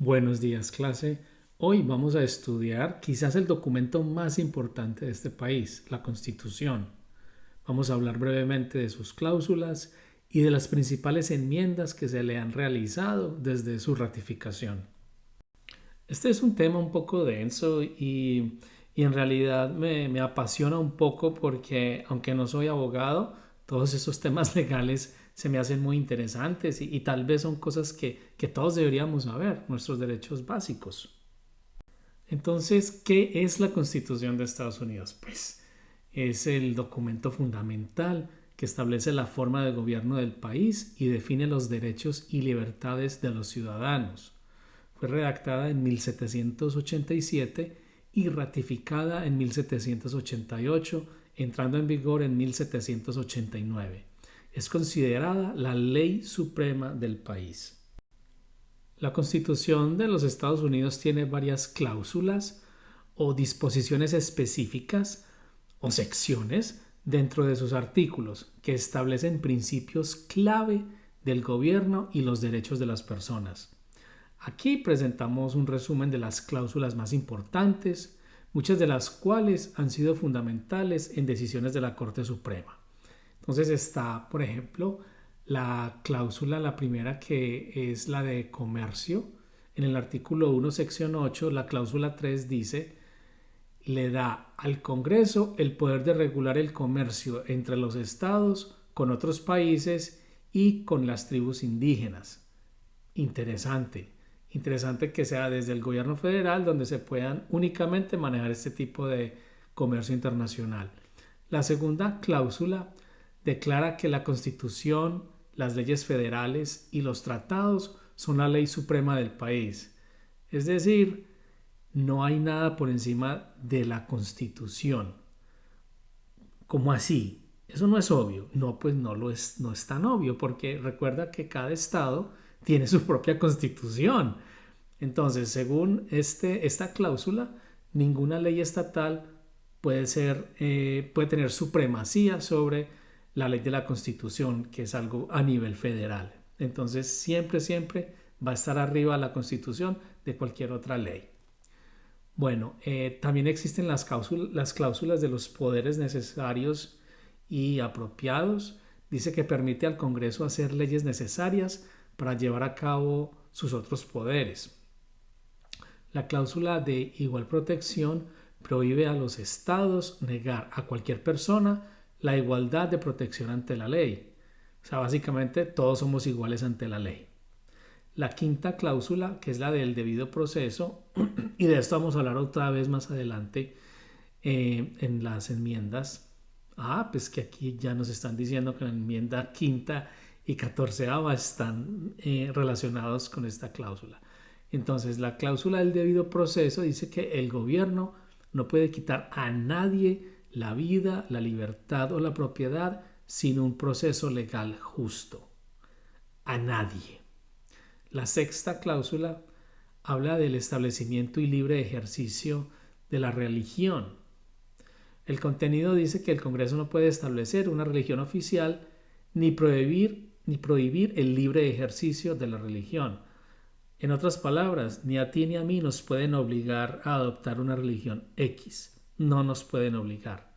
Buenos días, clase. Hoy vamos a estudiar quizás el documento más importante de este país, la Constitución. Vamos a hablar brevemente de sus cláusulas y de las principales enmiendas que se le han realizado desde su ratificación. Este es un tema un poco denso y en realidad me apasiona un poco porque, aunque no soy abogado, todos esos temas legales se me hacen muy interesantes y tal vez son cosas que todos deberíamos saber, nuestros derechos básicos. Entonces, ¿qué es la Constitución de Estados Unidos? Pues es el documento fundamental que establece la forma de gobierno del país y define los derechos y libertades de los ciudadanos. Fue redactada en 1787 y ratificada en 1788, entrando en vigor en 1789. Es considerada la ley suprema del país. La Constitución de los Estados Unidos tiene varias cláusulas o disposiciones específicas o secciones dentro de sus artículos que establecen principios clave del gobierno y los derechos de las personas. Aquí presentamos un resumen de las cláusulas más importantes, muchas de las cuales han sido fundamentales en decisiones de la Corte Suprema. Entonces está, por ejemplo, la primera, que es la de comercio. En el artículo 1, sección 8, la cláusula 3 dice: le da al Congreso el poder de regular el comercio entre los estados, con otros países y con las tribus indígenas. Interesante. Interesante que sea desde el gobierno federal donde se puedan únicamente manejar este tipo de comercio internacional. La segunda cláusula declara que la Constitución, las leyes federales y los tratados son la ley suprema del país. Es decir, no hay nada por encima de la Constitución. ¿Cómo así? Eso no es obvio. No, pues no es tan obvio, porque recuerda que cada estado tiene su propia constitución. Entonces, según esta cláusula, ninguna ley estatal puede tener supremacía sobre la ley de la Constitución, que es algo a nivel federal. Entonces, siempre va a estar arriba la Constitución de cualquier otra ley. Bueno, también existen las cláusulas de los poderes necesarios y apropiados. Dice que permite al Congreso hacer leyes necesarias para llevar a cabo sus otros poderes. La cláusula de igual protección prohíbe a los estados negar a cualquier persona la igualdad de protección ante la ley. O sea, básicamente todos somos iguales ante la ley. La quinta cláusula, que es la del debido proceso, y de esto vamos a hablar otra vez más adelante en las enmiendas. Pues que aquí ya nos están diciendo que la enmienda quinta y catorceava están relacionados con esta cláusula. Entonces, la cláusula del debido proceso dice que el gobierno no puede quitar a nadie la vida, la libertad o la propiedad sin un proceso legal justo. A nadie. La sexta cláusula habla del establecimiento y libre ejercicio de la religión. El contenido dice que el Congreso no puede establecer una religión oficial ni prohibir el libre ejercicio de la religión. En otras palabras, ni a ti ni a mí nos pueden obligar a adoptar una religión X. No nos pueden obligar.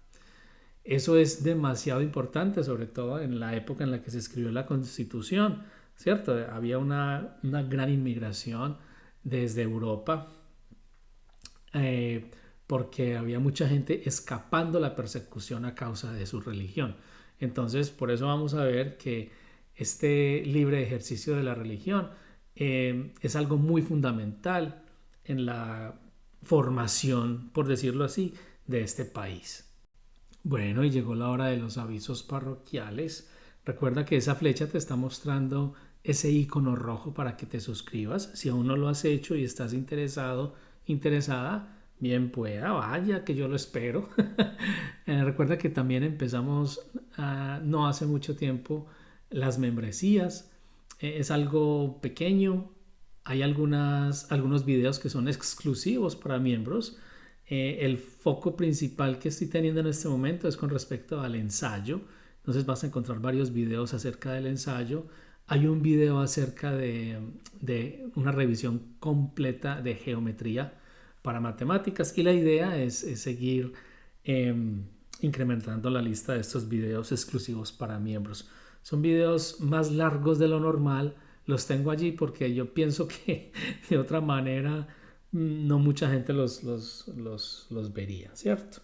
Eso es demasiado importante, sobre todo en la época en la que se escribió la Constitución, ¿cierto? Había una gran inmigración desde Europa porque había mucha gente escapando la persecución a causa de su religión. Entonces, por eso vamos a ver que este libre ejercicio de la religión es algo muy fundamental en la formación, por decirlo así, de este país. Bueno, y llegó la hora de los avisos parroquiales. Recuerda que esa flecha te está mostrando ese icono rojo para que te suscribas. Si aún no lo has hecho y estás interesada, bien pueda, vaya, que yo lo espero. Recuerda que también empezamos no hace mucho tiempo las membresías. Es algo pequeño. Hay algunos videos que son exclusivos para miembros. El foco principal que estoy teniendo en este momento es con respecto al ensayo. Entonces vas a encontrar varios videos acerca del ensayo. hay un video acerca de una revisión completa de geometría para matemáticas y la idea es seguir eh, incrementando la lista de estos videos exclusivos para miembros. Son videos más largos de lo normal, los tengo allí porque yo pienso que de otra manera no mucha gente los vería, ¿cierto?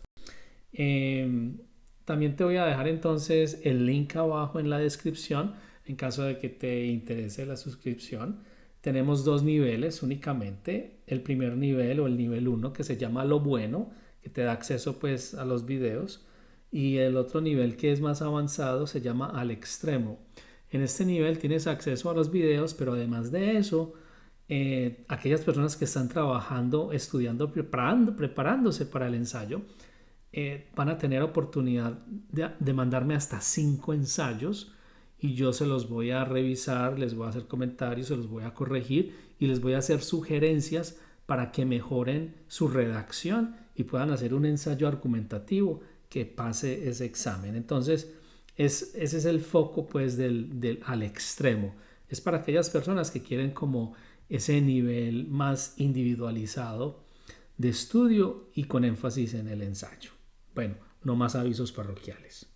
Eh, También te voy a dejar entonces el link abajo en la descripción en caso de que te interese la suscripción. Tenemos dos niveles únicamente. El primer nivel o el nivel 1 que se llama lo bueno, que te da acceso pues a los videos. Y el otro nivel que es más avanzado se llama al extremo. En este nivel tienes acceso a los videos, pero además de eso, aquellas personas que están trabajando, estudiando, preparándose para el ensayo, van a tener oportunidad de mandarme hasta 5 ensayos y yo se los voy a revisar, les voy a hacer comentarios, se los voy a corregir y les voy a hacer sugerencias para que mejoren su redacción y puedan hacer un ensayo argumentativo que pase ese examen. Entonces, ese es el foco pues del al extremo. Es para aquellas personas que quieren como ese nivel más individualizado de estudio y con énfasis en el ensayo. Bueno, no más avisos parroquiales.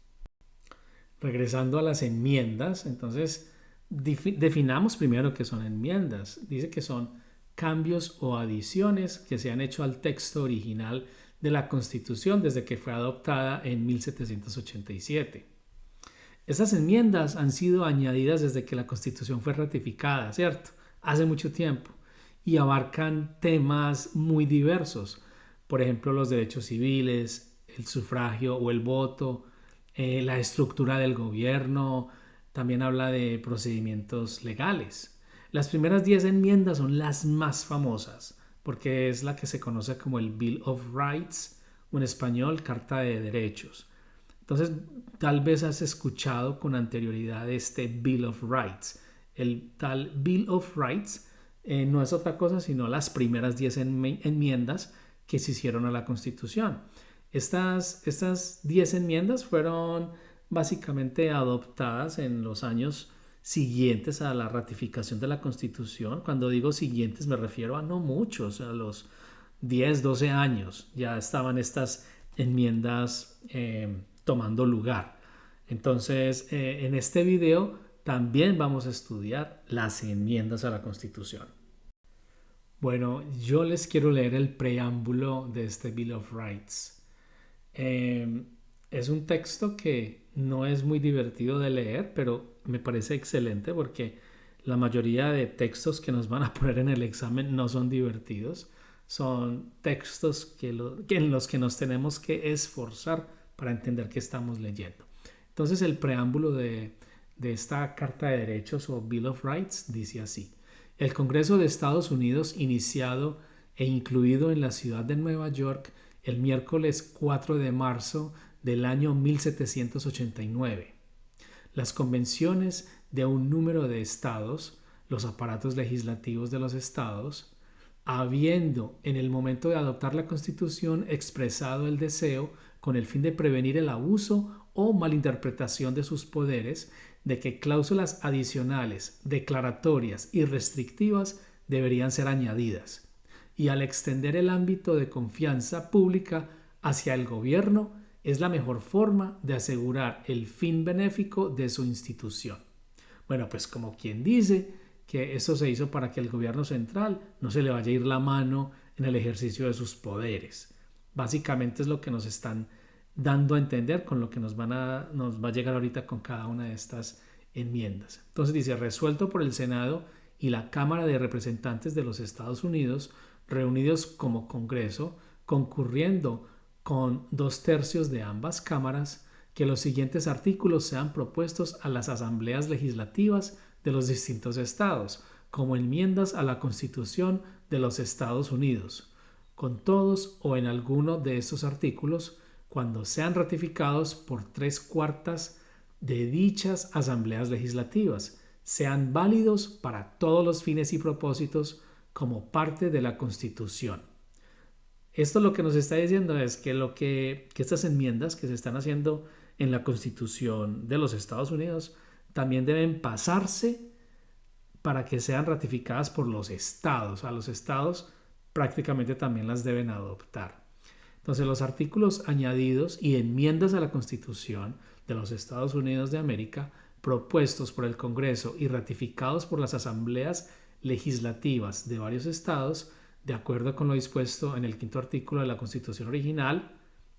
Regresando a las enmiendas, entonces definamos primero qué son enmiendas. Dice que son cambios o adiciones que se han hecho al texto original de la Constitución desde que fue adoptada en 1787. Esas enmiendas han sido añadidas desde que la Constitución fue ratificada, ¿cierto? Hace mucho tiempo y abarcan temas muy diversos. Por ejemplo, los derechos civiles, el sufragio o el voto, la estructura del gobierno, también habla de procedimientos legales. Las primeras 10 enmiendas son las más famosas porque es la que se conoce como el Bill of Rights o en español Carta de Derechos. Entonces, tal vez has escuchado con anterioridad este Bill of Rights. El tal Bill of Rights no es otra cosa sino las primeras 10 enmiendas que se hicieron a la Constitución. Estas 10 enmiendas fueron básicamente adoptadas en los años siguientes a la ratificación de la Constitución. Cuando digo siguientes me refiero a no muchos, a los 10, 12 años ya estaban estas enmiendas tomando lugar. Entonces, en este video también vamos a estudiar las enmiendas a la Constitución. Bueno, yo les quiero leer el preámbulo de este Bill of Rights. Es un texto que no es muy divertido de leer, pero me parece excelente porque la mayoría de textos que nos van a poner en el examen no son divertidos. Son textos en los que nos tenemos que esforzar para entender qué estamos leyendo. Entonces el preámbulo de esta Carta de Derechos o Bill of Rights dice así: el Congreso de Estados Unidos, iniciado e incluido en la ciudad de Nueva York el miércoles 4 de marzo del año 1789. Las convenciones de un número de estados, los aparatos legislativos de los estados, habiendo en el momento de adoptar la Constitución expresado el deseo con el fin de prevenir el abuso o malinterpretación de sus poderes, de que cláusulas adicionales, declaratorias y restrictivas deberían ser añadidas, y al extender el ámbito de confianza pública hacia el gobierno es la mejor forma de asegurar el fin benéfico de su institución. Bueno, pues como quien dice que esto se hizo para que el gobierno central no se le vaya a ir la mano en el ejercicio de sus poderes. Básicamente es lo que nos están dando a entender con lo que nos va a llegar ahorita con cada una de estas enmiendas. Entonces dice: resuelto por el Senado y la Cámara de Representantes de los Estados Unidos, reunidos como Congreso, concurriendo con 2/3 de ambas cámaras, que los siguientes artículos sean propuestos a las asambleas legislativas de los distintos estados, como enmiendas a la Constitución de los Estados Unidos, con todos o en alguno de estos artículos, cuando sean ratificados por 3/4 de dichas asambleas legislativas, sean válidos para todos los fines y propósitos como parte de la Constitución. Esto lo que nos está diciendo es que estas enmiendas que se están haciendo en la Constitución de los Estados Unidos también deben pasarse para que sean ratificadas por los estados. A los estados prácticamente también las deben adoptar. Entonces, los artículos añadidos y enmiendas a la Constitución de los Estados Unidos de América, propuestos por el Congreso y ratificados por las asambleas legislativas de varios estados, de acuerdo con lo dispuesto en el quinto artículo de la Constitución original,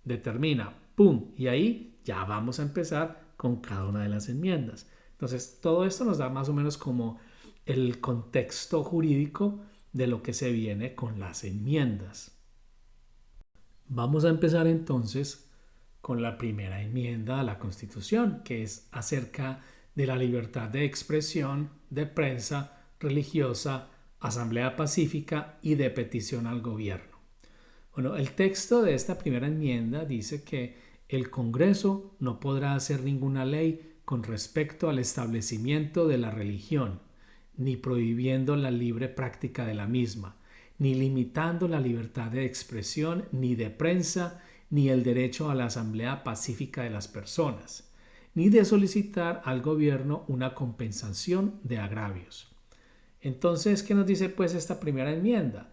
determina, ¡pum! Y ahí ya vamos a empezar con cada una de las enmiendas. Entonces, todo esto nos da más o menos como el contexto jurídico de lo que se viene con las enmiendas. Vamos a empezar entonces con la primera enmienda a la Constitución, que es acerca de la libertad de expresión, de prensa, religiosa, asamblea pacífica y de petición al gobierno. Bueno, el texto de esta primera enmienda dice que el Congreso no podrá hacer ninguna ley con respecto al establecimiento de la religión, ni prohibiendo la libre práctica de la misma, ni limitando la libertad de expresión, ni de prensa, ni el derecho a la asamblea pacífica de las personas, ni de solicitar al gobierno una compensación de agravios. Entonces, ¿qué nos dice pues esta primera enmienda?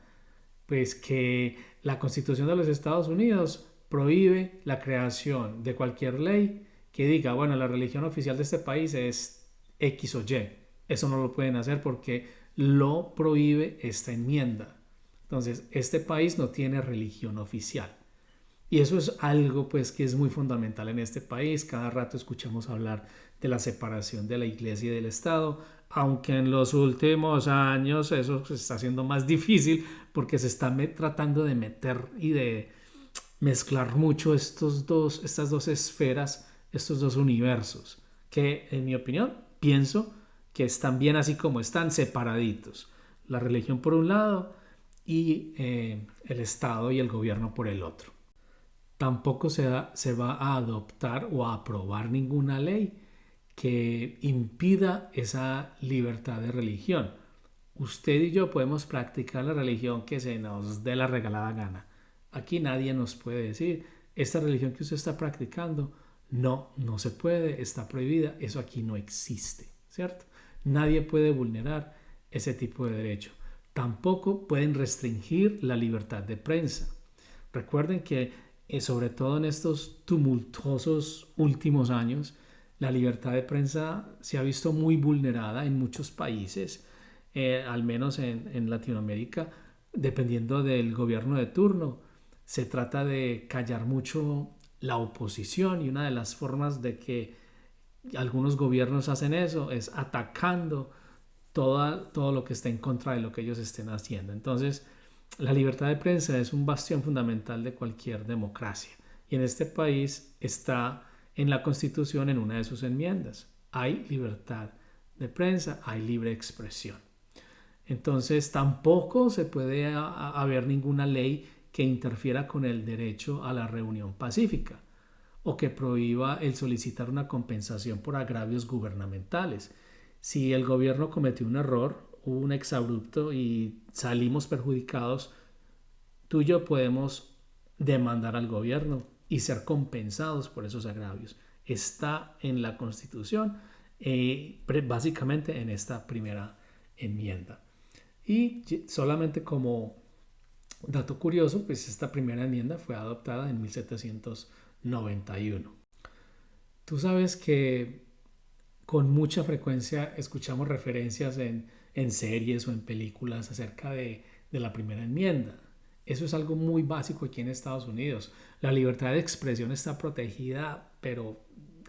Pues que la Constitución de los Estados Unidos prohíbe la creación de cualquier ley que diga, bueno, la religión oficial de este país es X o Y. Eso no lo pueden hacer porque lo prohíbe esta enmienda. Entonces, este país no tiene religión oficial. Y eso es algo pues que es muy fundamental en este país. Cada rato escuchamos hablar de la separación de la iglesia y del Estado, aunque en los últimos años eso se está haciendo más difícil porque se está tratando de meter y de mezclar mucho estas dos esferas, estos dos universos, que en mi opinión pienso que están bien así como están separaditos. La religión por un lado y el Estado y el gobierno por el otro. Tampoco se va a adoptar o a aprobar ninguna ley que impida esa libertad de religión. Usted y yo podemos practicar la religión que se nos dé la regalada gana. Aquí nadie nos puede decir, esta religión que usted está practicando, no se puede, está prohibida, eso aquí no existe, ¿cierto? Nadie puede vulnerar ese tipo de derecho. Tampoco pueden restringir la libertad de prensa. Recuerden que sobre todo en estos tumultuosos últimos años, la libertad de prensa se ha visto muy vulnerada en muchos países, al menos en Latinoamérica, dependiendo del gobierno de turno. Se trata de callar mucho la oposición y una de las formas de que algunos gobiernos hacen eso es atacando todo lo que está en contra de lo que ellos estén haciendo. Entonces, la libertad de prensa es un bastión fundamental de cualquier democracia y en este país está en la Constitución en una de sus enmiendas. Hay libertad de prensa, hay libre expresión. Entonces tampoco se puede haber ninguna ley que interfiera con el derecho a la reunión pacífica o que prohíba el solicitar una compensación por agravios gubernamentales. Si el gobierno cometió un error, hubo un exabrupto y salimos perjudicados, tú y yo podemos demandar al gobierno y ser compensados por esos agravios. Está en la Constitución, básicamente en esta primera enmienda. Y solamente como dato curioso, pues esta primera enmienda fue adoptada en 1791. Tú sabes que con mucha frecuencia escuchamos referencias en series o en películas acerca de la primera enmienda. Eso es algo muy básico aquí en Estados Unidos. La libertad de expresión está protegida, pero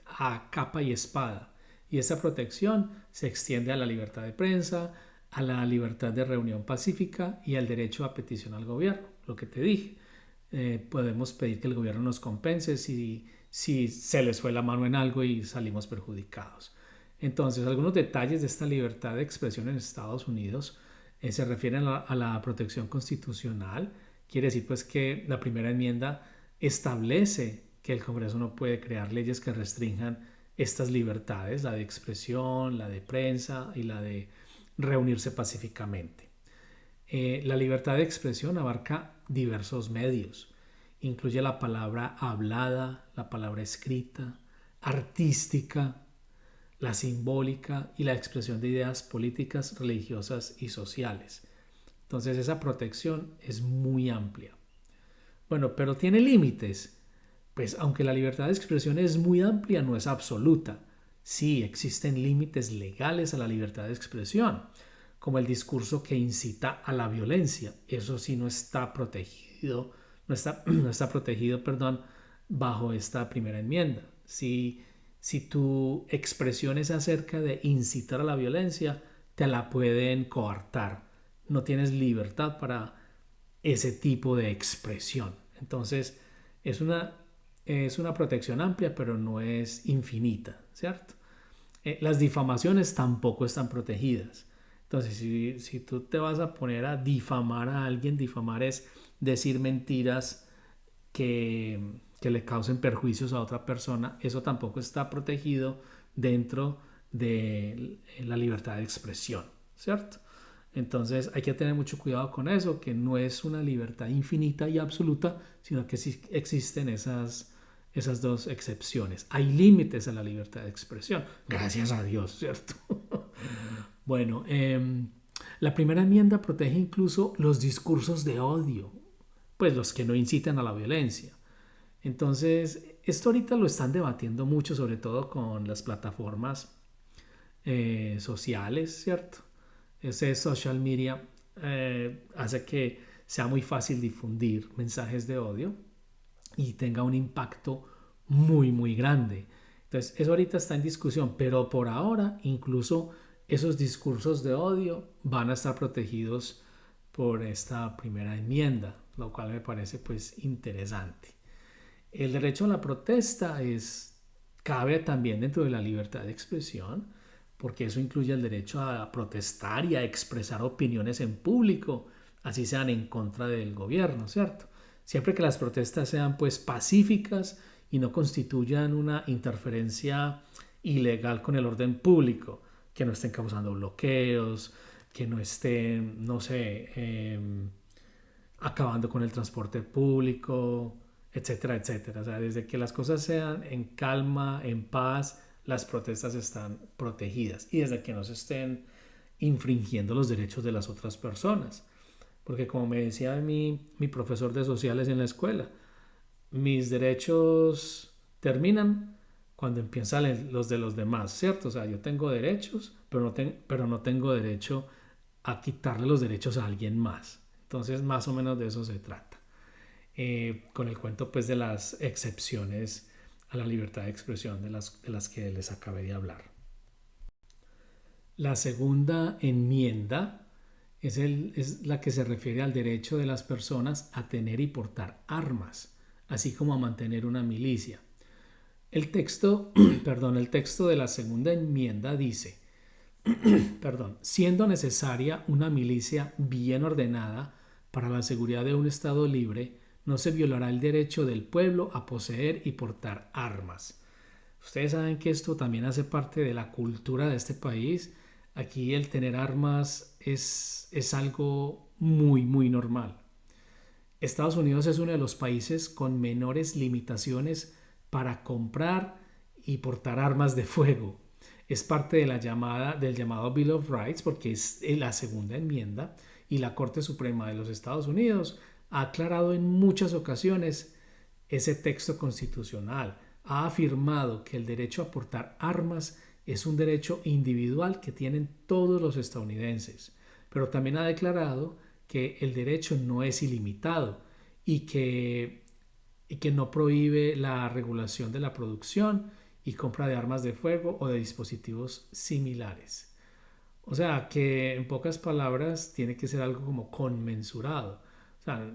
a capa y espada. Y esa protección se extiende a la libertad de prensa, a la libertad de reunión pacífica y al derecho a petición al gobierno. Lo que te dije, podemos pedir que el gobierno nos compense si se les fue la mano en algo y salimos perjudicados. Entonces, algunos detalles de esta libertad de expresión en Estados Unidos se refieren a la protección constitucional. Quiere decir pues que la primera enmienda establece que el Congreso no puede crear leyes que restrinjan estas libertades, la de expresión, la de prensa y la de reunirse pacíficamente. La libertad de expresión abarca diversos medios. Incluye la palabra hablada, la palabra escrita, artística, la simbólica y la expresión de ideas políticas, religiosas y sociales. Entonces esa protección es muy amplia. Bueno, pero tiene límites. Pues aunque la libertad de expresión es muy amplia, no es absoluta. Sí, existen límites legales a la libertad de expresión, como el discurso que incita a la violencia. Eso sí no está protegido, no está protegido, perdón, bajo esta primera enmienda. Si tu expresión es acerca de incitar a la violencia, te la pueden coartar. No tienes libertad para ese tipo de expresión. Entonces, es una, es una protección amplia, pero no es infinita, ¿cierto? Las difamaciones tampoco están protegidas. Entonces, si tú te vas a poner a difamar a alguien, difamar es decir mentiras que, que le causen perjuicios a otra persona, eso tampoco está protegido dentro de la libertad de expresión, ¿cierto? Entonces hay que tener mucho cuidado con eso, que no es una libertad infinita y absoluta, sino que sí existen esas dos excepciones. Hay límites a la libertad de expresión, gracias a Dios, ¿cierto? Bueno, la primera enmienda protege incluso los discursos de odio, pues los que no incitan a la violencia. Entonces, esto ahorita lo están debatiendo mucho, sobre todo con las plataformas sociales, ¿cierto? Ese social media hace que sea muy fácil difundir mensajes de odio y tenga un impacto muy, muy grande. Entonces, eso ahorita está en discusión, pero por ahora incluso esos discursos de odio van a estar protegidos por esta primera enmienda, lo cual me parece pues interesante. El derecho a la protesta cabe también dentro de la libertad de expresión, porque eso incluye el derecho a protestar y a expresar opiniones en público, así sean en contra del gobierno, ¿cierto? Siempre que las protestas sean pues pacíficas y no constituyan una interferencia ilegal con el orden público, que no estén causando bloqueos, que no estén, no sé, acabando con el transporte público, etcétera, etcétera. O sea, desde que las cosas sean en calma, en paz, las protestas están protegidas y desde que no se estén infringiendo los derechos de las otras personas. Porque como me decía mi profesor de sociales en la escuela, mis derechos terminan cuando empiezan los de los demás, ¿cierto? O sea, yo tengo derechos, pero no tengo derecho a quitarle los derechos a alguien más. Entonces, más o menos de eso se trata. Con el cuento pues de las excepciones a la libertad de expresión de las que les acabé de hablar. La segunda enmienda es la que se refiere al derecho de las personas a tener y portar armas, así como a mantener una milicia. El texto, el texto de la segunda enmienda dice, siendo necesaria una milicia bien ordenada para la seguridad de un Estado libre, no se violará el derecho del pueblo a poseer y portar armas. Ustedes saben que esto también hace parte de la cultura de este país. Aquí el tener armas es algo muy, muy normal. Estados Unidos es uno de los países con menores limitaciones para comprar y portar armas de fuego. Es parte de del llamado Bill of Rights porque es la segunda enmienda y la Corte Suprema de los Estados Unidos ha aclarado en muchas ocasiones ese texto constitucional. Ha afirmado que el derecho a portar armas es un derecho individual que tienen todos los estadounidenses, pero también ha declarado que el derecho no es ilimitado y que no prohíbe la regulación de la producción y compra de armas de fuego o de dispositivos similares. O sea, que en pocas palabras tiene que ser algo como conmensurado. O sea,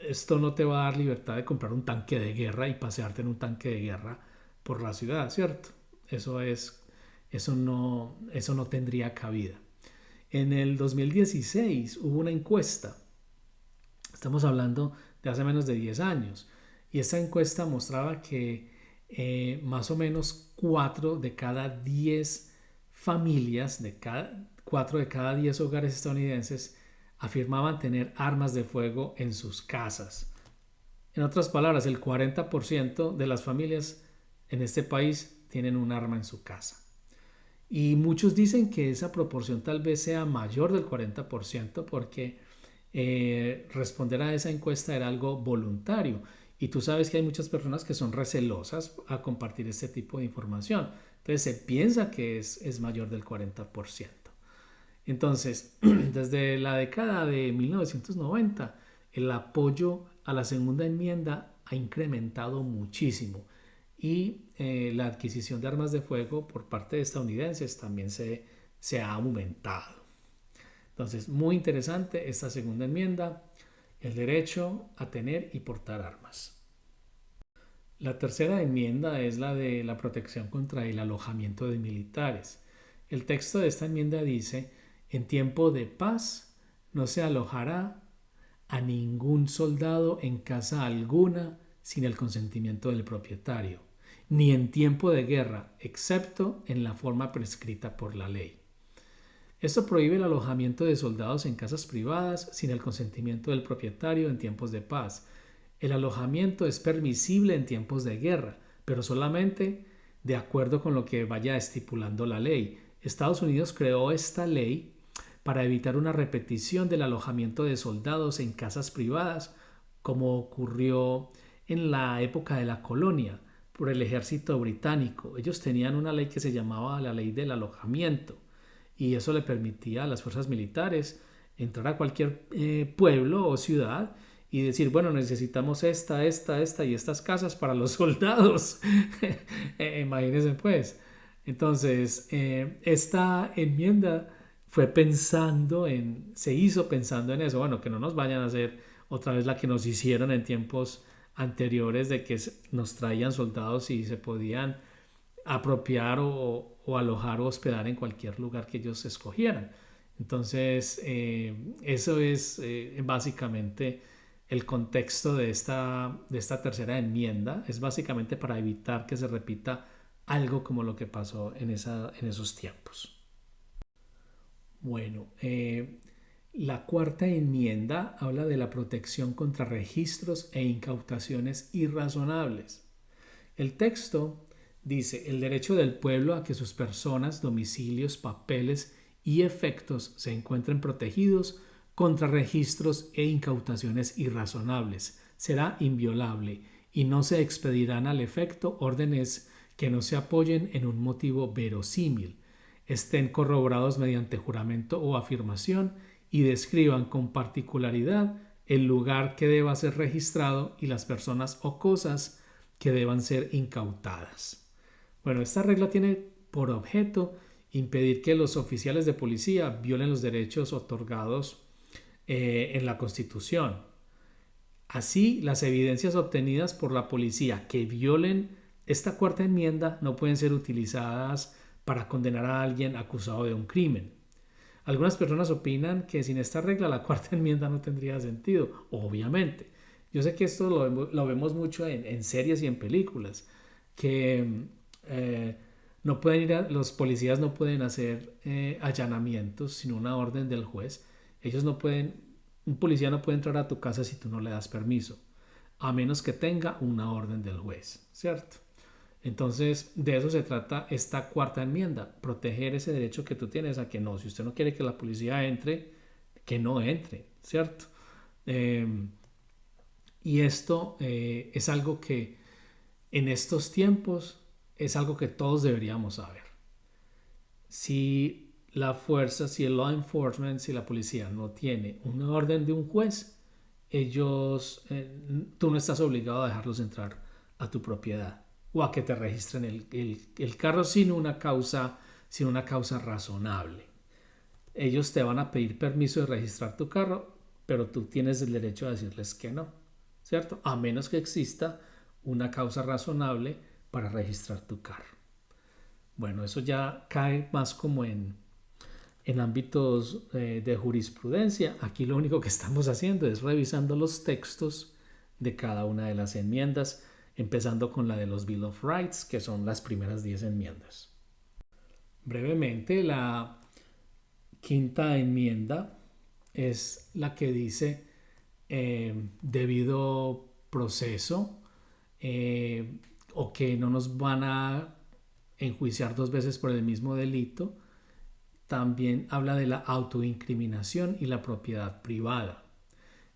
esto no te va a dar libertad de comprar un tanque de guerra y pasearte en un tanque de guerra por la ciudad, ¿cierto? Eso no tendría cabida. En el 2016 hubo una encuesta, estamos hablando de hace menos de 10 años, y esa encuesta mostraba que más o menos 4 de cada 10 familias, 4 de cada 10 hogares estadounidenses afirmaban tener armas de fuego en sus casas. En otras palabras, el 40% de las familias en este país tienen un arma en su casa. Y muchos dicen que esa proporción tal vez sea mayor del 40% porque responder a esa encuesta era algo voluntario. Y tú sabes que hay muchas personas que son recelosas a compartir este tipo de información. Entonces se piensa que es mayor del 40%. Entonces, desde la década de 1990, el apoyo a la segunda enmienda ha incrementado muchísimo y la adquisición de armas de fuego por parte de estadounidenses también se ha aumentado. Entonces, muy interesante esta segunda enmienda, el derecho a tener y portar armas. La tercera enmienda es la de la protección contra el alojamiento de militares. El texto de esta enmienda dice: en tiempo de paz no se alojará a ningún soldado en casa alguna sin el consentimiento del propietario, ni en tiempo de guerra, excepto en la forma prescrita por la ley. Esto prohíbe el alojamiento de soldados en casas privadas sin el consentimiento del propietario en tiempos de paz. El alojamiento es permisible en tiempos de guerra, pero solamente de acuerdo con lo que vaya estipulando la ley. Estados Unidos creó esta ley para evitar una repetición del alojamiento de soldados en casas privadas, como ocurrió en la época de la colonia por el ejército británico. Ellos tenían una ley que se llamaba la ley del alojamiento y eso le permitía a las fuerzas militares entrar a cualquier pueblo o ciudad y decir, bueno, necesitamos esta y estas casas para los soldados. Imagínense pues. Entonces, esta enmienda se hizo pensando en eso, bueno, que no nos vayan a hacer otra vez la que nos hicieron en tiempos anteriores de que nos traían soldados y se podían apropiar o alojar o hospedar en cualquier lugar que ellos escogieran. Entonces, eso es básicamente el contexto de esta tercera enmienda. Es básicamente para evitar que se repita algo como lo que pasó en esos tiempos. Bueno, la cuarta enmienda habla de la protección contra registros e incautaciones irrazonables. El texto dice: el derecho del pueblo a que sus personas, domicilios, papeles y efectos se encuentren protegidos contra registros e incautaciones irrazonables será inviolable y no se expedirán al efecto órdenes que no se apoyen en un motivo verosímil, estén corroborados mediante juramento o afirmación y describan con particularidad el lugar que deba ser registrado y las personas o cosas que deban ser incautadas. Bueno, esta regla tiene por objeto impedir que los oficiales de policía violen los derechos otorgados en la Constitución. Así, las evidencias obtenidas por la policía que violen esta cuarta enmienda no pueden ser utilizadas para condenar a alguien acusado de un crimen. Algunas personas opinan que sin esta regla la cuarta enmienda no tendría sentido, obviamente. Yo sé que esto lo vemos mucho en series y en películas, que no pueden los policías no pueden hacer allanamientos sin una orden del juez. Un policía no puede entrar a tu casa si tú no le das permiso, a menos que tenga una orden del juez, ¿cierto? Entonces, de eso se trata esta cuarta enmienda, proteger ese derecho que tú tienes a que no, si usted no quiere que la policía entre, que no entre, ¿cierto? Y esto es algo que en estos tiempos es algo que todos deberíamos saber. Si la fuerza, si el law enforcement, si la policía no tiene una orden de un juez, tú no estás obligado a dejarlos entrar a tu propiedad o a que te registren el carro sin una causa razonable. Ellos te van a pedir permiso de registrar tu carro, pero tú tienes el derecho a decirles que no, ¿cierto? A menos que exista una causa razonable para registrar tu carro. Bueno, eso ya cae más como en ámbitos de jurisprudencia. Aquí lo único que estamos haciendo es revisando los textos de cada una de las enmiendas, empezando con la de los Bill of Rights, que son las primeras 10 enmiendas. Brevemente, la quinta enmienda es la que dice debido proceso, o que no nos van a enjuiciar 2 veces por el mismo delito, también habla de la autoincriminación y la propiedad privada.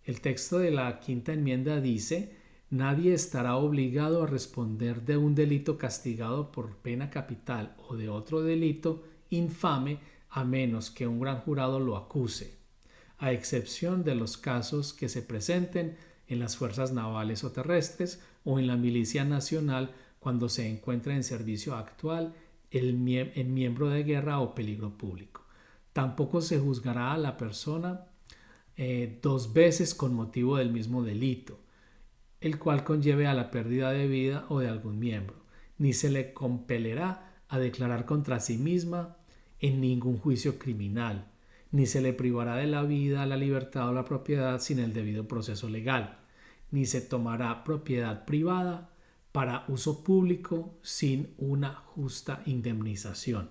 El texto de la quinta enmienda dice: nadie estará obligado a responder de un delito castigado por pena capital o de otro delito infame a menos que un gran jurado lo acuse, a excepción de los casos que se presenten en las fuerzas navales o terrestres o en la milicia nacional cuando se encuentra en servicio actual en miembro de guerra o peligro público. Tampoco se juzgará a la persona 2 veces con motivo del mismo delito, el cual conlleve a la pérdida de vida o de algún miembro, ni se le compelerá a declarar contra sí misma en ningún juicio criminal, ni se le privará de la vida, la libertad o la propiedad sin el debido proceso legal, ni se tomará propiedad privada para uso público sin una justa indemnización.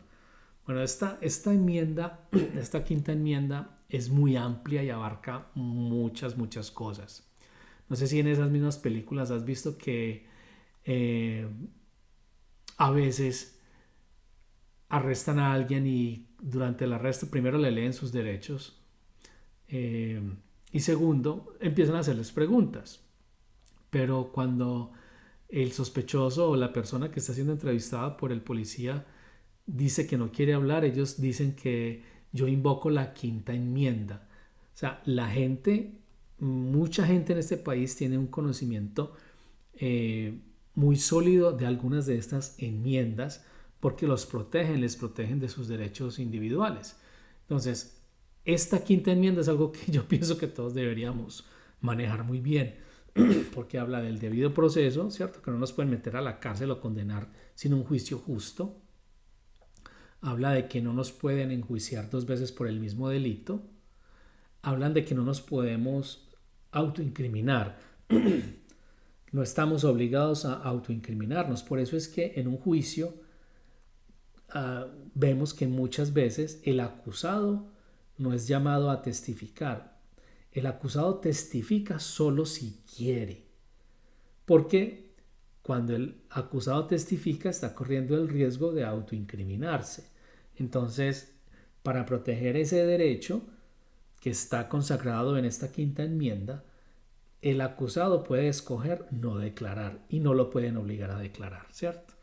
Bueno, esta enmienda, esta quinta enmienda es muy amplia y abarca muchas cosas. No sé si en esas mismas películas has visto que a veces arrestan a alguien y durante el arresto primero le leen sus derechos y segundo empiezan a hacerles preguntas. Pero cuando el sospechoso o la persona que está siendo entrevistada por el policía dice que no quiere hablar, ellos dicen que yo invoco la quinta enmienda. O sea, mucha gente en este país tiene un conocimiento muy sólido de algunas de estas enmiendas porque les protegen de sus derechos individuales. Entonces, esta quinta enmienda es algo que yo pienso que todos deberíamos manejar muy bien, porque habla del debido proceso, ¿cierto? Que no nos pueden meter a la cárcel o condenar sin un juicio justo. Habla de que no nos pueden enjuiciar 2 veces por el mismo delito. Hablan de que no nos podemos autoincriminar. No estamos obligados a autoincriminarnos. Por eso es que en un juicio vemos que muchas veces el acusado no es llamado a testificar. El acusado testifica solo si quiere. Porque cuando el acusado testifica está corriendo el riesgo de autoincriminarse. Entonces, para proteger ese derecho que está consagrado en esta quinta enmienda, el acusado puede escoger no declarar y no lo pueden obligar a declarar, ¿cierto?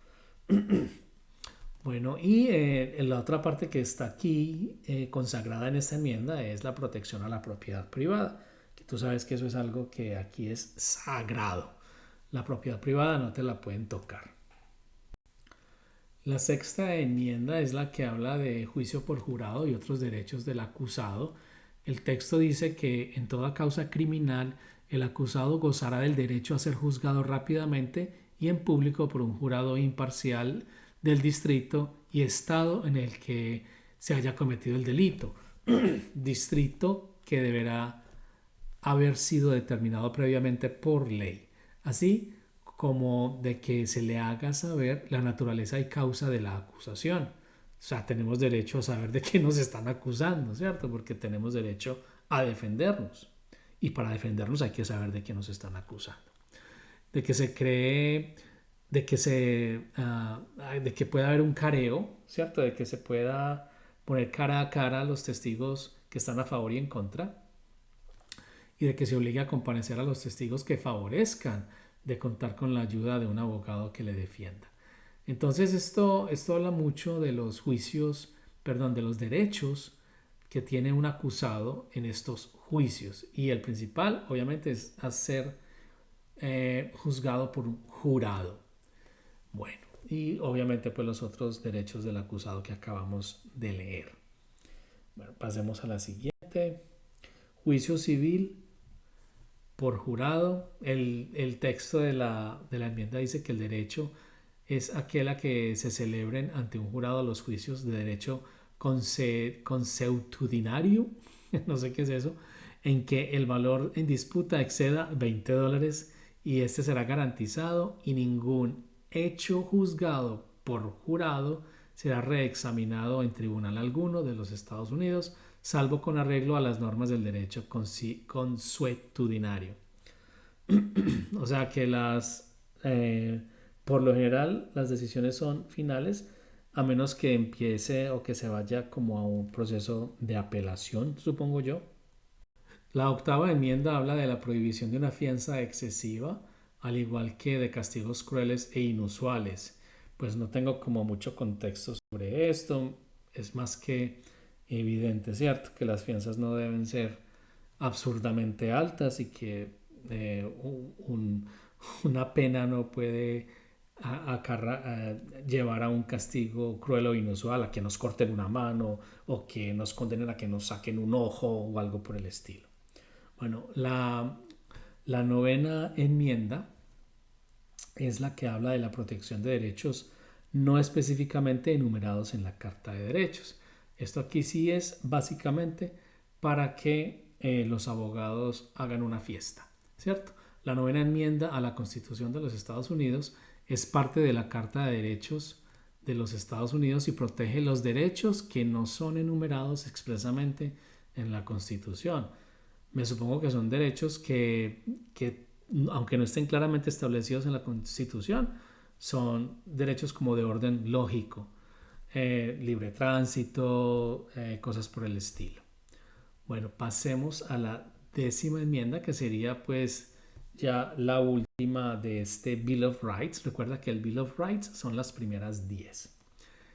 Bueno, y en la otra parte que está aquí consagrada en esta enmienda es la protección a la propiedad privada, que tú sabes que eso es algo que aquí es sagrado. La propiedad privada no te la pueden tocar. La sexta enmienda es la que habla de juicio por jurado y otros derechos del acusado. El texto dice que en toda causa criminal el acusado gozará del derecho a ser juzgado rápidamente y en público por un jurado imparcial del distrito y estado en el que se haya cometido el delito. Distrito que deberá haber sido determinado previamente por ley, así como de que se le haga saber la naturaleza y causa de la acusación. O sea, tenemos derecho a saber de qué nos están acusando, ¿cierto? Porque tenemos derecho a defendernos. Y para defendernos hay que saber de qué nos están acusando. De que se cree, de que pueda haber un careo, ¿cierto? De que se pueda poner cara a cara a los testigos que están a favor y en contra. Y de que se obligue a comparecer a los testigos que favorezcan de contar con la ayuda de un abogado que le defienda. Entonces esto habla mucho de los de los derechos que tiene un acusado en estos juicios. Y el principal, obviamente, es ser juzgado por un jurado. Bueno, y obviamente pues los otros derechos del acusado que acabamos de leer. Bueno, pasemos a la siguiente. Juicio civil por jurado. El texto de la enmienda dice que el derecho es aquel a que se celebren ante un jurado los juicios de derecho consuetudinario, no sé qué es eso, en que el valor en disputa exceda $20 y este será garantizado y ningún hecho juzgado por jurado será reexaminado en tribunal alguno de los Estados Unidos, salvo con arreglo a las normas del derecho consuetudinario. O sea que por lo general las decisiones son finales a menos que empiece o que se vaya como a un proceso de apelación, supongo yo. La octava enmienda habla de la prohibición de una fianza excesiva, al igual que de castigos crueles e inusuales. Pues no tengo como mucho contexto sobre esto. Es más que evidente, ¿cierto? Que las fianzas no deben ser absurdamente altas y que una pena no puede llevar a un castigo cruel o inusual, a que nos corten una mano o que nos condenen a que nos saquen un ojo o algo por el estilo. Bueno, la novena enmienda es la que habla de la protección de derechos no específicamente enumerados en la Carta de Derechos. Esto aquí sí es básicamente para que los abogados hagan una fiesta, ¿cierto? La novena enmienda a la Constitución de los Estados Unidos es parte de la Carta de Derechos de los Estados Unidos y protege los derechos que no son enumerados expresamente en la Constitución. Me supongo que son derechos que, aunque no estén claramente establecidos en la Constitución, son derechos como de orden lógico, libre tránsito, cosas por el estilo. Bueno, pasemos a la décima enmienda, que sería pues ya la última de este Bill of Rights. Recuerda que el Bill of Rights son las primeras 10.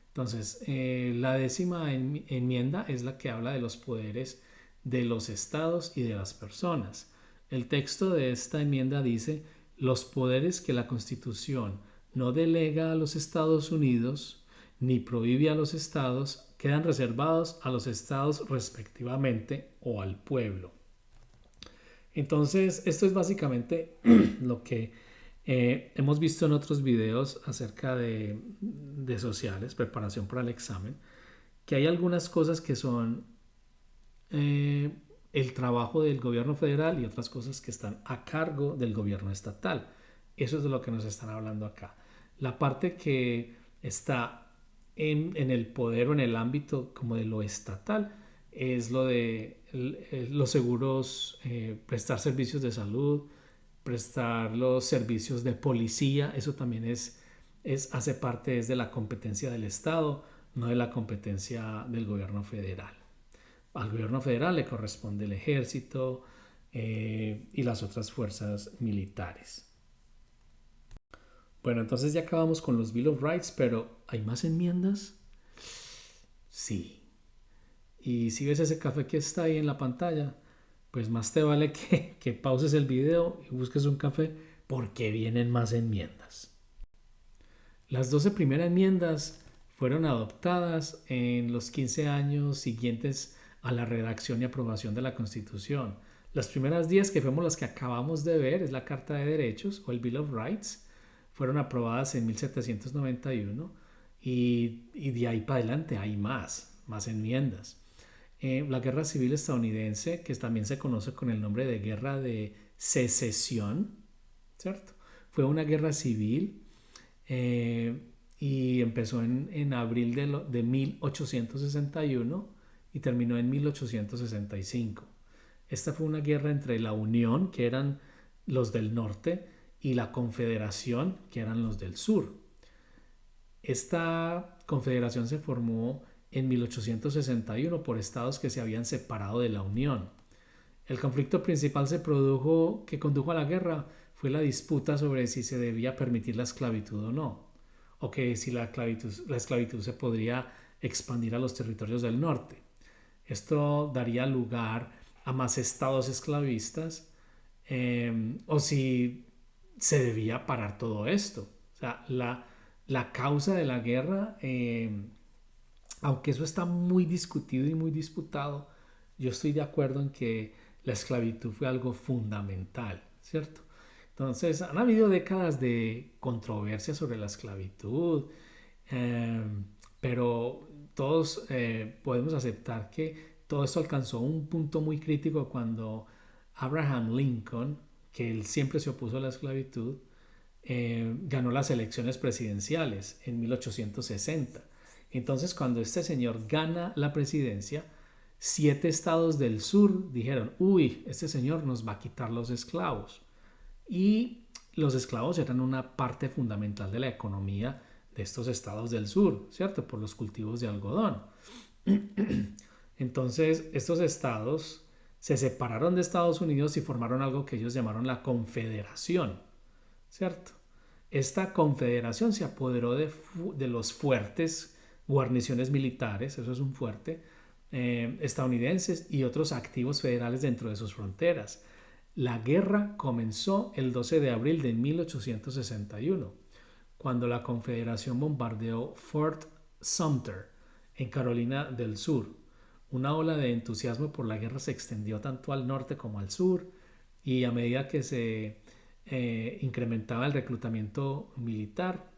Entonces, la décima enmienda es la que habla de los poderes de los estados y de las personas. El texto de esta enmienda dice: los poderes que la Constitución no delega a los Estados Unidos ni prohíbe a los estados quedan reservados a los estados respectivamente o al pueblo. Entonces, esto es básicamente lo que hemos visto en otros videos acerca de sociales, preparación para el examen, que hay algunas cosas que son el trabajo del gobierno federal y otras cosas que están a cargo del gobierno estatal. Eso es de lo que nos están hablando acá. La parte que está en el poder o en el ámbito como de lo estatal es lo de los seguros, prestar servicios de salud, prestar los servicios de policía. Eso también hace parte de la competencia del Estado, no de la competencia del gobierno federal. Al gobierno federal le corresponde el ejército y las otras fuerzas militares. Bueno, entonces ya acabamos con los Bill of Rights, pero ¿hay más enmiendas? Sí. Y si ves ese café que está ahí en la pantalla, pues más te vale que pauses el video y busques un café, porque vienen más enmiendas. Las 12 primeras enmiendas fueron adoptadas en los 15 años siguientes a la redacción y aprobación de la Constitución. Las primeras 10, que fuimos las que acabamos de ver, es la Carta de Derechos o el Bill of Rights, fueron aprobadas en 1791 y de ahí para adelante hay más enmiendas. La Guerra Civil Estadounidense, que también se conoce con el nombre de Guerra de Secesión, ¿cierto? Fue una guerra civil y empezó en abril de 1861 y terminó en 1865. Esta fue una guerra entre la Unión, que eran los del norte, y la Confederación, que eran los del sur. Esta confederación se formó en 1861 por estados que se habían separado de la Unión. El conflicto principal que condujo a la guerra fue la disputa sobre si se debía permitir la esclavitud o no, o que si la esclavitud se podría expandir a los territorios del norte. Esto daría lugar a más estados esclavistas, o si se debía parar todo esto. O sea, la causa de la guerra, aunque eso está muy discutido y muy disputado, yo estoy de acuerdo en que la esclavitud fue algo fundamental, ¿cierto? Entonces, han habido décadas de controversia sobre la esclavitud, pero todos podemos aceptar que todo esto alcanzó un punto muy crítico cuando Abraham Lincoln, que él siempre se opuso a la esclavitud, ganó las elecciones presidenciales en 1860. Entonces, cuando este señor gana la presidencia, 7 estados del sur dijeron: uy, este señor nos va a quitar los esclavos. Y los esclavos eran una parte fundamental de la economía de estos estados del sur, ¿cierto? Por los cultivos de algodón. Entonces, estos estados se separaron de Estados Unidos y formaron algo que ellos llamaron la Confederación, ¿cierto? Esta confederación se apoderó de los fuertes, guarniciones militares, eso es un fuerte, estadounidenses y otros activos federales dentro de sus fronteras. La guerra comenzó el 12 de abril de 1861, cuando la Confederación bombardeó Fort Sumter en Carolina del Sur. Una ola de entusiasmo por la guerra se extendió tanto al norte como al sur, y a medida que se incrementaba el reclutamiento militar,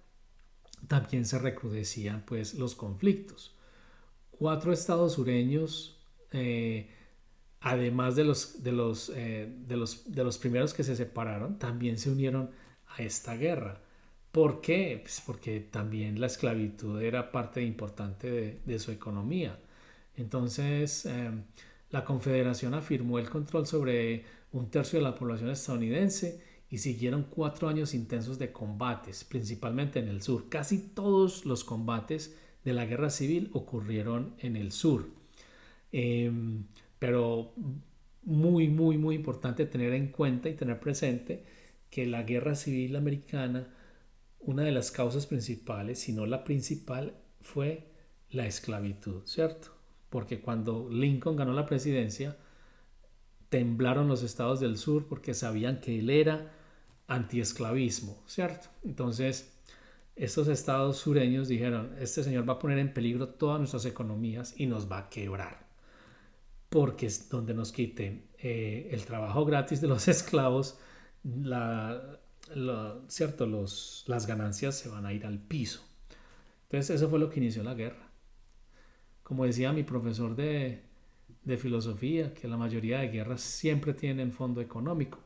también se recrudecían pues los conflictos. 4 estados sureños, además de los primeros que se separaron, también se unieron a esta guerra. ¿Por qué? Pues porque también la esclavitud era parte importante de su economía. Entonces, la Confederación afirmó el control sobre un tercio de la población estadounidense y siguieron 4 años intensos de combates, principalmente en el sur. Casi todos los combates de la guerra civil ocurrieron en el sur. Pero muy, muy, muy importante tener en cuenta y tener presente que la guerra civil americana, una de las causas principales, si no la principal, fue la esclavitud, ¿cierto? Porque cuando Lincoln ganó la presidencia, temblaron los estados del sur porque sabían que él era antiesclavismo, ¿cierto? Entonces, estos estados sureños dijeron, este señor va a poner en peligro todas nuestras economías y nos va a quebrar, porque es donde nos quiten el trabajo gratis de los esclavos, ¿cierto? Las ganancias se van a ir al piso. Entonces, eso fue lo que inició la guerra. Como decía mi profesor de filosofía, que la mayoría de guerras siempre tienen fondo económico.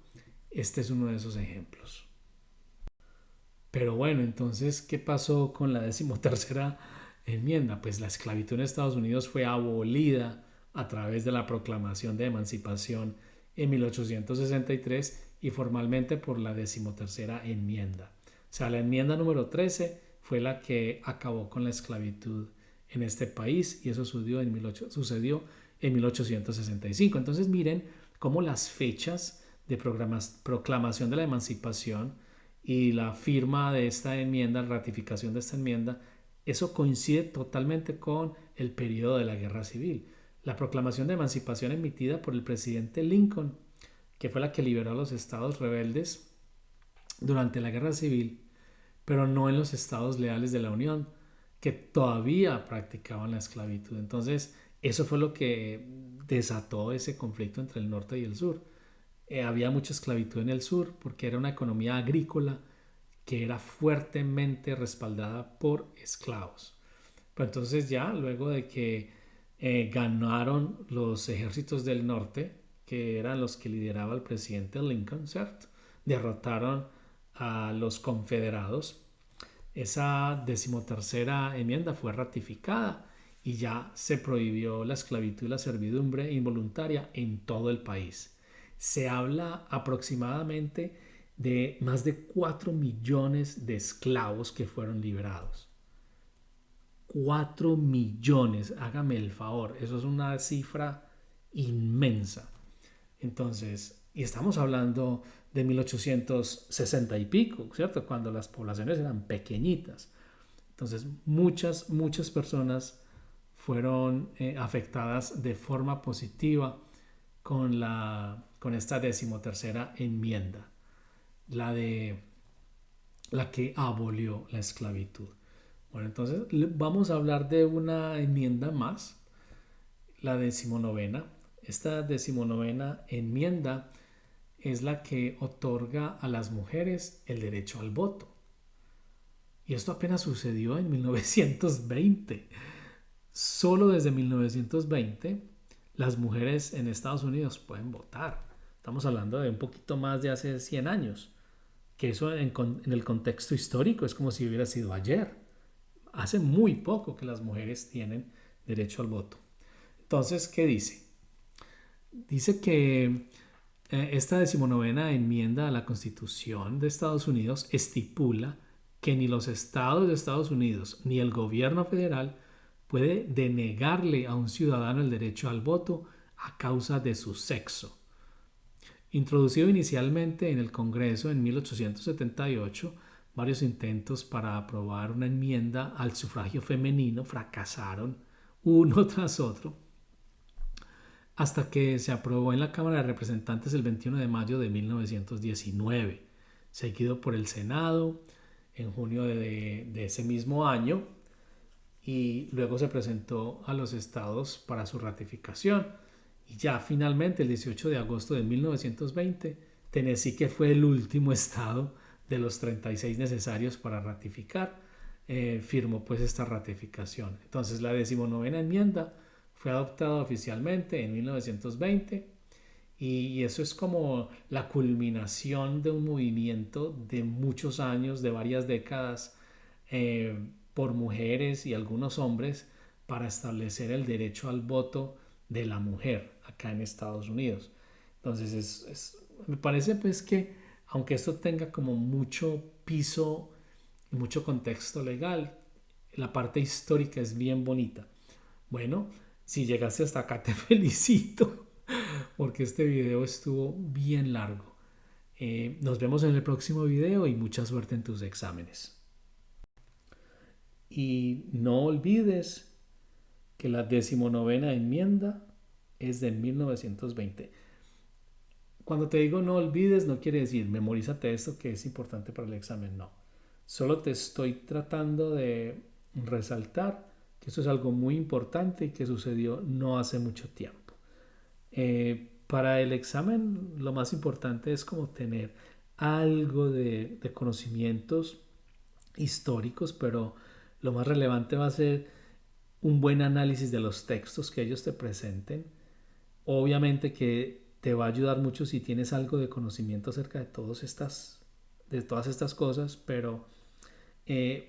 Este es uno de esos ejemplos. Pero bueno, entonces, ¿qué pasó con la 13ª enmienda? Pues la esclavitud en Estados Unidos fue abolida a través de la Proclamación de Emancipación en 1863 y formalmente por la 13ª enmienda. O sea, la enmienda número 13 fue la que acabó con la esclavitud en este país, y eso sucedió en 1865. Entonces miren cómo las fechas de proclamación de la emancipación y la firma de esta enmienda, la ratificación de esta enmienda, eso coincide totalmente con el periodo de la guerra civil. La proclamación de emancipación emitida por el presidente Lincoln, que fue la que liberó a los estados rebeldes durante la guerra civil, pero no en los estados leales de la Unión, que todavía practicaban la esclavitud. Entonces, eso fue lo que desató ese conflicto entre el norte y el sur. Había mucha esclavitud en el sur porque era una economía agrícola que era fuertemente respaldada por esclavos. Pero entonces ya, luego de que ganaron los ejércitos del norte, que eran los que lideraba el presidente Lincoln, ¿cierto? Derrotaron a los confederados. Esa 13ª enmienda fue ratificada y ya se prohibió la esclavitud y la servidumbre involuntaria en todo el país. Se habla aproximadamente de más de 4 millones de esclavos que fueron liberados. 4 millones, hágame el favor, eso es una cifra inmensa. Entonces, y estamos hablando de 1860 y pico, ¿cierto? Cuando las poblaciones eran pequeñitas. Entonces, muchas personas fueron afectadas de forma positiva con esta 13ª enmienda, la que abolió la esclavitud. Bueno, entonces vamos a hablar de una enmienda más, la 19ª. Esta 19ª enmienda es la que otorga a las mujeres el derecho al voto. Y esto apenas sucedió en 1920. Solo desde 1920 las mujeres en Estados Unidos pueden votar. Estamos hablando de un poquito más de hace 100 años. Que eso en el contexto histórico es como si hubiera sido ayer. Hace muy poco que las mujeres tienen derecho al voto. Entonces, ¿qué dice? Dice que esta 19ª enmienda a la Constitución de Estados Unidos estipula que ni los estados de Estados Unidos ni el gobierno federal puede denegarle a un ciudadano el derecho al voto a causa de su sexo. Introducido inicialmente en el Congreso en 1878, varios intentos para aprobar una enmienda al sufragio femenino fracasaron uno tras otro, hasta que se aprobó en la Cámara de Representantes el 21 de mayo de 1919, seguido por el Senado en junio de ese mismo año, y luego se presentó a los estados para su ratificación. Y ya finalmente el 18 de agosto de 1920, Tennessee, que fue el último estado de los 36 necesarios para ratificar, firmó pues esta ratificación. Entonces la 19ª enmienda fue adoptada oficialmente en 1920 y eso es como la culminación de un movimiento de muchos años, de varias décadas, por mujeres y algunos hombres para establecer el derecho al voto de la mujer acá en Estados Unidos. Entonces me parece pues que aunque esto tenga como mucho piso y mucho contexto legal, la parte histórica es bien bonita. Bueno, si llegaste hasta acá te felicito porque este video estuvo bien largo. Nos vemos en el próximo video y mucha suerte en tus exámenes. Y no olvides que la 19ª enmienda es de 1920. Cuando te digo no olvides, no quiere decir memorízate esto que es importante para el examen, no. Solo te estoy tratando de resaltar que esto es algo muy importante y que sucedió no hace mucho tiempo. Para el examen lo más importante es como tener algo de conocimientos históricos, pero lo más relevante va a ser un buen análisis de los textos que ellos te presenten. Obviamente que te va a ayudar mucho si tienes algo de conocimiento acerca de todas estas cosas, pero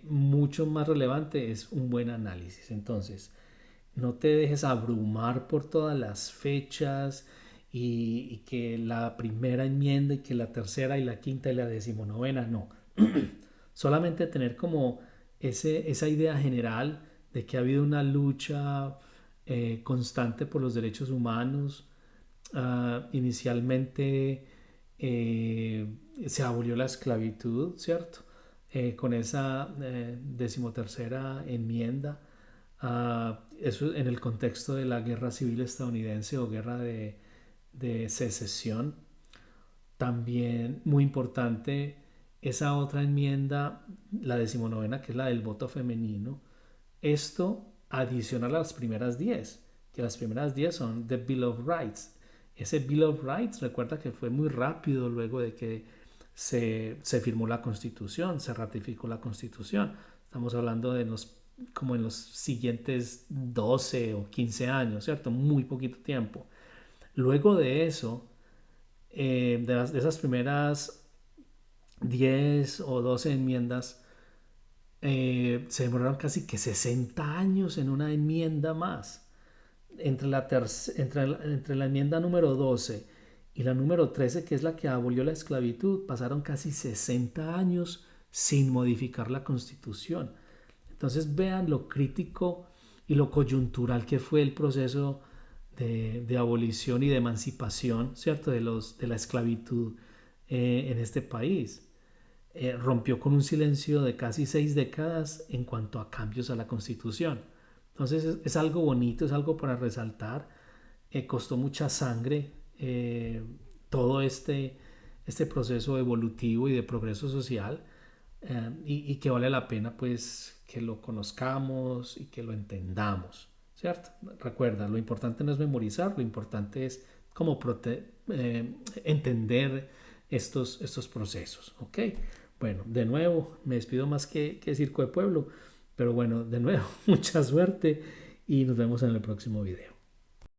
mucho más relevante es un buen análisis. Entonces, no te dejes abrumar por todas las fechas y que la primera enmienda y que la tercera y la quinta y la 19ª, no. Solamente tener como esa idea general de que ha habido una lucha constante por los derechos humanos. Inicialmente se abolió la esclavitud, ¿cierto? Con esa 13ª enmienda. Eso en el contexto de la guerra civil estadounidense o guerra de secesión. También muy importante esa otra enmienda, la 19ª, que es la del voto femenino. Esto adiciona a las primeras 10, que las primeras 10 son The Bill of Rights. Ese Bill of Rights, recuerda que fue muy rápido luego de que se firmó la Constitución, se ratificó la Constitución. Estamos hablando de como en los siguientes 12 o 15 años, ¿cierto? Muy poquito tiempo. Luego de eso, de esas primeras 10 o 12 enmiendas, se demoraron casi que 60 años en una enmienda más. Entre la enmienda número 12 y la número 13, que es la que abolió la esclavitud, pasaron casi 60 años sin modificar la Constitución. Entonces vean lo crítico y lo coyuntural que fue el proceso de abolición y de emancipación, ¿cierto? de la esclavitud en este país. Rompió con un silencio de casi 6 décadas en cuanto a cambios a la Constitución. Entonces es algo bonito, es algo para resaltar. Costó mucha sangre todo este proceso evolutivo y de progreso social, y que vale la pena pues que lo conozcamos y que lo entendamos, ¿cierto? Recuerda, lo importante no es memorizar, lo importante es como entender estos procesos, ¿ok? Bueno, de nuevo, me despido más que Circo de Pueblo, pero bueno, de nuevo, mucha suerte y nos vemos en el próximo video.